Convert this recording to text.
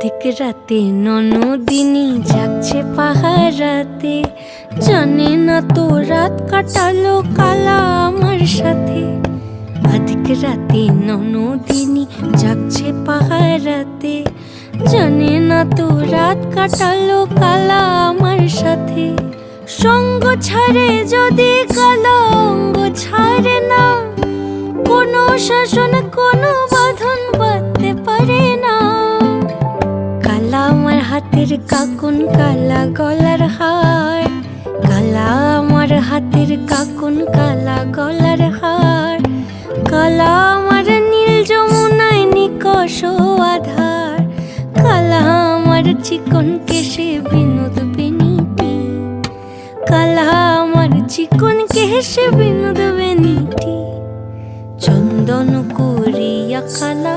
অধিক রাতে ননদিনী যাচ্ছে পাহারাতে, জানে না তো রাত কাটালো কালা আমার সাথে। অধিক রাতে ননদিনী যাচ্ছে পাহারাতে, জানে না তো রাত কাটালো কালা আমার সাথে। সঙ্গ ছাড়ে যদি কালা অঙ্গ ছাড়ে না, কোনো শাসন কোনো বাঁধন বাঁধতে পারে না। কালা আমার হাতের কাকুন কালা গলার হার, কালা আমার হাতের কাকুন কালা গলার হার। কালা আমার নীল যমুনায় নিকষ আধার, কালা আমার চিকন কেশে বিনোদ বেনিটি। কালা আমার চিকন কেশে বিনোদ বেনিটি। চন্দন করিয়া কালা